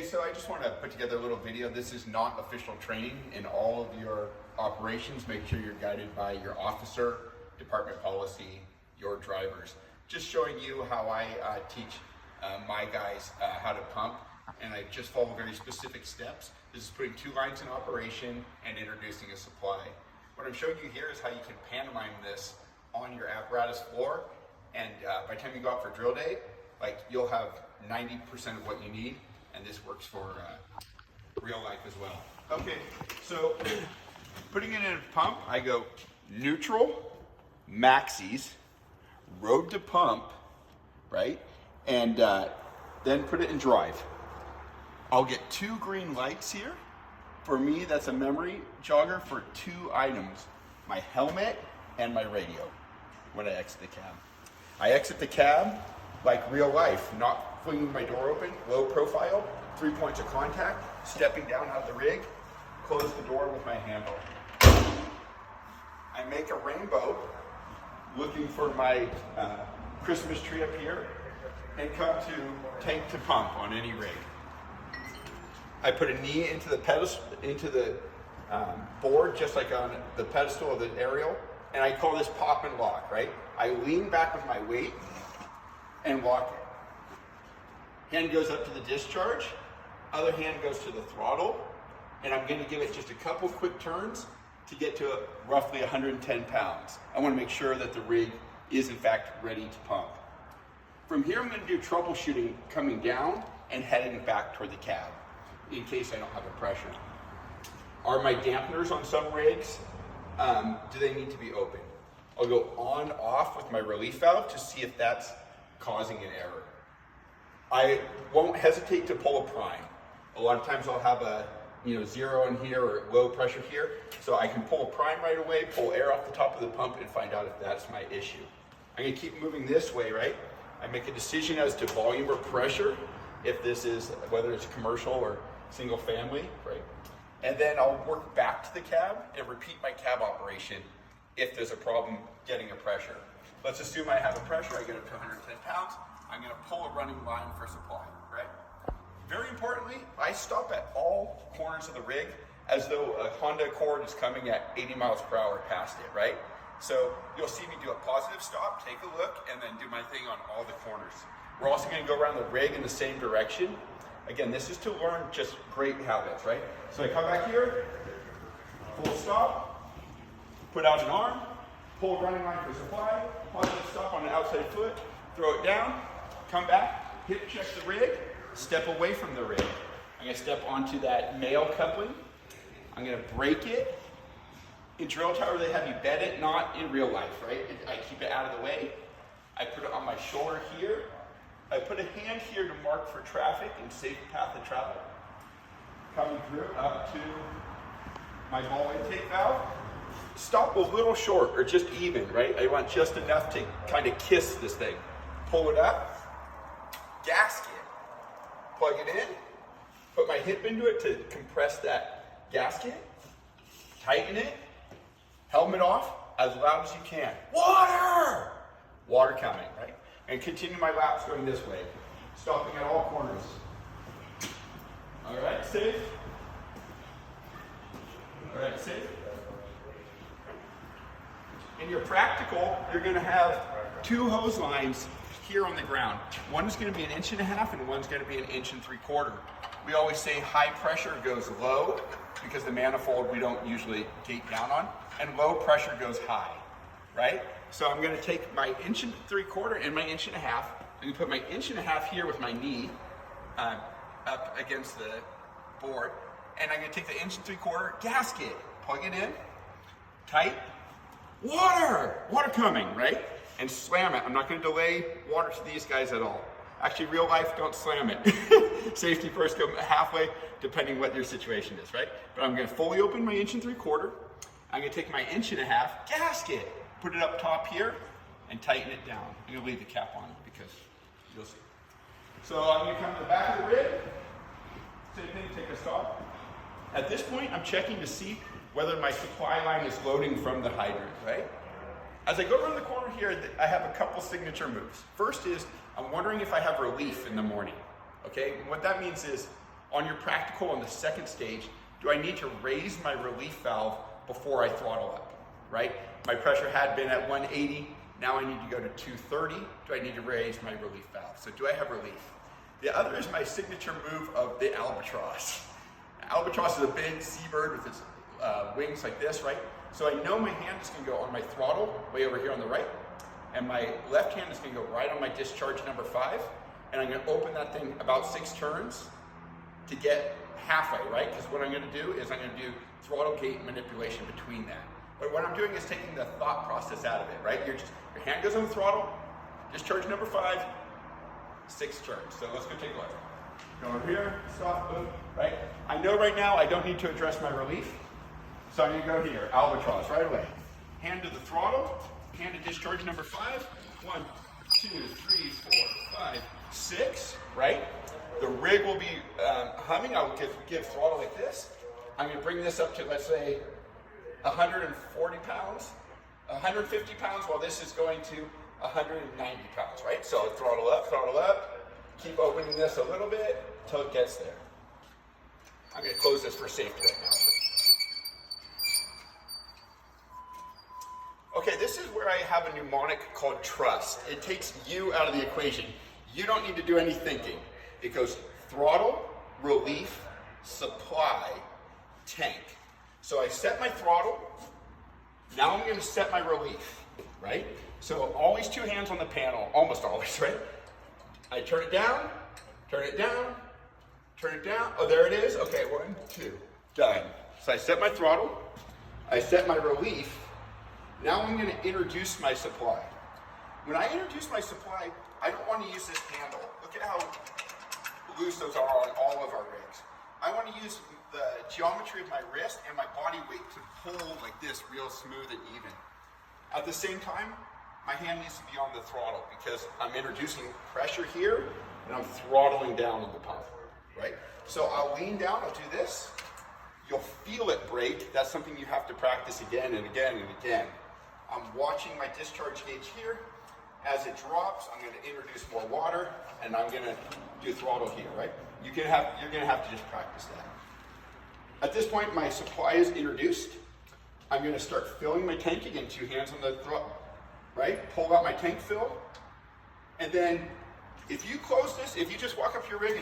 so I just want to put together a little video. This is not official training in all of your operations. Make sure you're guided by your officer, department policy, your drivers. Just showing you how I teach my guys how to pump, and I just follow very specific steps. This is putting 2 lines in operation and introducing a supply. What I'm showing you here is how you can pantomime this on your apparatus floor, and by the time you go out for drill day, like, you'll have 90% of what you need, and this works for real life as well. Okay, so putting it in a pump, I go neutral, maxis, road to pump, right? And then put it in drive. I'll get 2 green lights here. For me, that's a memory jogger for 2 items, my helmet and my radio when I exit the cab. I exit the cab like real life, not flinging my door open, low profile, 3 points of contact, stepping down out of the rig, close the door with my handle. I make a rainbow, looking for my Christmas tree up here, and come to tank to pump on any rig. I put a knee into the pedestal, into the board, just like on the pedestal of the aerial, and I call this pop and lock, right? I lean back with my weight and lock it. Hand goes up to the discharge, other hand goes to the throttle, and I'm going to give it just a couple quick turns to get to roughly 110 pounds. I want to make sure that the rig is in fact ready to pump. From here, I'm going to do troubleshooting coming down and heading back toward the cab in case I don't have a pressure. Are my dampeners on some rigs, do they need to be open? I'll go on off with my relief valve to see if that's causing an error. I won't hesitate to pull a prime. A lot of times I'll have a 0 in here or low pressure here, so I can pull a prime right away, pull air off the top of the pump, and find out if that's my issue. I'm going to keep moving this way, right? I make a decision as to volume or pressure, if this is, whether it's commercial or single family, right? And then I'll work back to the cab and repeat my cab operation if there's a problem getting a pressure. Let's assume I have a pressure, I get up to 110 pounds, I'm going to pull a running line for supply, right? Very importantly, I stop at all corners of the rig as though a Honda Accord is coming at 80 miles per hour past it, right? So you'll see me do a positive stop, take a look, and then do my thing on all the corners. We're also going to go around the rig in the same direction. Again, this is to learn just great habits, right? So I come back here, full stop, put out an arm, pull a running line for supply, positive stop on the outside foot, throw it down, come back, hip check the rig, step away from the rig. I'm going to step onto that male coupling. I'm going to break it. In drill tower, they have you bed it, not in real life, right? I keep it out of the way. I put it on my shoulder here. I put a hand here to mark for traffic and safe path of travel. Coming through up to my ball intake valve. Stop a little short or just even, right? I want just enough to kind of kiss this thing. Pull it up, gasket, plug it in, put my hip into it to compress that gasket, tighten it, helmet off as loud as you can. Water! Water coming, right? And continue my laps going this way, stopping at all corners. All right, safe. All right, safe. In your practical, you're going to have 2 hose lines here on the ground. One is going to be 1.5 inches and one's going to be 1.75 inches. We always say high pressure goes low because the manifold we don't usually gate down on, and low pressure goes high, right? So I'm going to take my 1.75 inches and my 1.5 inches. I'm going to put my 1.5 inches here with my knee up against the board, and I'm going to take the 1.75 inch gasket, plug it in, tight, water coming, right? And slam it. I'm not going to delay water to these guys at all. Actually, real life, don't slam it. Safety first, go halfway, depending what your situation is, right? But I'm going to fully open my 1.75 inch. I'm going to take my 1.5 inch gasket, put it up top here, and tighten it down. I'm going to leave the cap on because you'll see. So I'm going to come to the back of the rig. Same thing, take a stop. At this point, I'm checking to see whether my supply line is loading from the hydrant, right? As I go around the corner here, I have a couple signature moves. First is, I'm wondering if I have relief in the morning, okay? What that means is, On your practical, on the second stage, do I need to raise my relief valve before I throttle up, right? My pressure had been at 180, now I need to go to 230. Do I need to raise my relief valve? So do I have relief? The other is my signature move of the albatross. Albatross is a big seabird with its wings like this, right? So I know my hand is gonna go on my throttle, way over here on the right, and my left hand is gonna go right on my discharge number 5, and I'm gonna open that thing about 6 turns to get halfway, right? Because what I'm gonna do is I'm gonna do throttle gate manipulation between that. But what I'm doing is taking the thought process out of it, right? Your hand goes on the throttle, discharge number 5, 6 turns. So let's go take a look. Go over here, stop, boom, right? I know right now I don't need to address my relief, so I'm gonna go here, albatross, right away. Hand to the throttle, hand to discharge number 5, 1, 2, 3, 4, 5, 6, right? The rig will be humming. I'll give throttle like this. I'm going to bring this up to, let's say, 140 pounds, 150 pounds, while this is going to 190 pounds, right? So throttle up, keep opening this a little bit until it gets there. I'm going to close this for safety right now. Okay, this is where I have a mnemonic called trust. It takes you out of the equation. You don't need to do any thinking. It goes throttle, relief, supply, tank. So I set my throttle, now I'm gonna set my relief, right? So always 2 hands on the panel, almost always, right? I turn it down, turn it down, turn it down. Oh, there it is, okay, 1, 2, done. So I set my throttle, I set my relief, now I'm gonna introduce my supply. When I introduce my supply, I don't wanna use this handle. Look at how loose those are on all of our rigs. I want to use the geometry of my wrist and my body weight to pull like this, real smooth and even. At the same time, my hand needs to be on the throttle because I'm introducing pressure here and I'm throttling down on the pump, right? So I'll lean down, I'll do this. You'll feel it break. That's something you have to practice again and again and again. I'm watching my discharge gauge here. As it drops, I'm going to introduce more water, and I'm going to do throttle here, right? You're going to have to just practice that. At this point, my supply is introduced. I'm going to start filling my tank again. 2 hands on the throttle, right? Pull out my tank fill, and then if you close this, if you just walk up your rig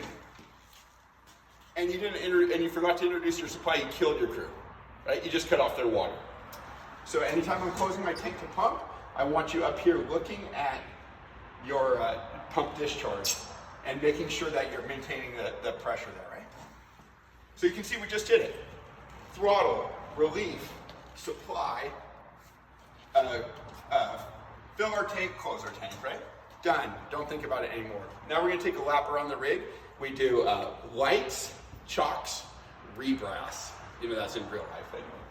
and you forgot to introduce your supply, you killed your crew, right? You just cut off their water. So anytime I'm closing my tank to pump, I want you up here looking at your pump discharge and making sure that you're maintaining the pressure there, right? So you can see we just did it. Throttle, relief, supply, fill our tank, close our tank, right? Done. Don't think about it anymore. Now we're gonna take a lap around the rig. We do lights, chocks, rebrass. You know that's in real life anyway.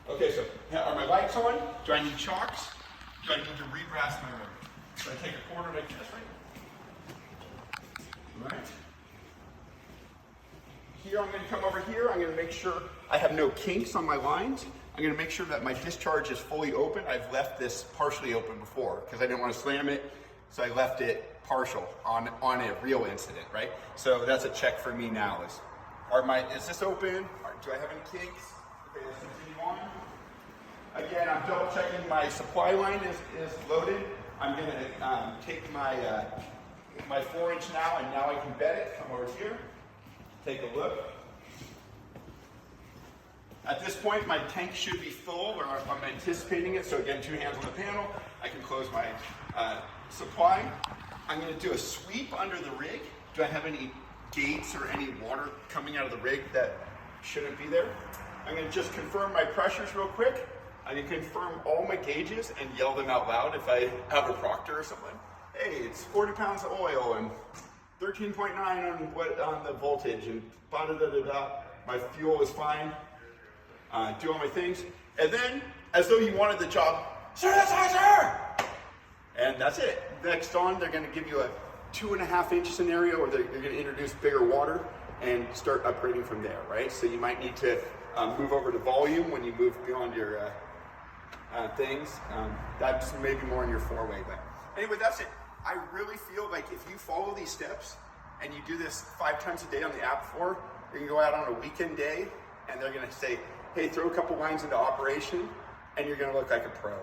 Okay, so are my lights on? Do I need chocks? Do I need to rebrass my rig? So I take a quarter like this, right? Here I'm going to come over here. I'm going to make sure I have no kinks on my lines. I'm going to make sure that my discharge is fully open. I've left this partially open before because I didn't want to slam it, so I left it partial on a real incident, right? So that's a check for me now. Is this open? Do I have any kinks? Okay, let's continue on. Again, I'm double checking my supply line is loaded. I'm going to take my 4-inch now, and now I can bed it. Come over here, take a look. At this point, my tank should be full, or I'm anticipating it. So again, 2 hands on the panel. I can close my supply. I'm going to do a sweep under the rig. Do I have any gates or any water coming out of the rig that shouldn't be there? I'm going to just confirm my pressures real quick. I can confirm all my gauges and yell them out loud if I have a proctor or something. Hey, it's 40 pounds of oil and 13.9 on the voltage and da-da-da-da-da. My fuel is fine. Do all my things. And then, as though you wanted the job, synthesizer! And that's it. Next on, they're going to give you a 2.5-inch scenario, or they're going to introduce bigger water and start upgrading from there, right? So you might need to move over to volume when you move beyond your things. That's maybe more in your 4-way, but anyway, that's it. I really feel like if you follow these steps and you do this 5 times a day on the app You're gonna go out on a weekend day and they're gonna say, hey, throw a couple lines into operation, and you're gonna look like a pro.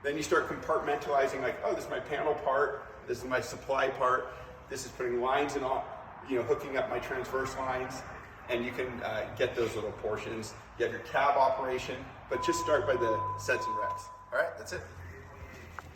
Then you start compartmentalizing, like, oh, this is my panel part, this is my supply part, this is putting lines in, hooking up my transverse lines, and you can get those little portions. You have your tab operation, but just start by the sets and reps. All right, that's it.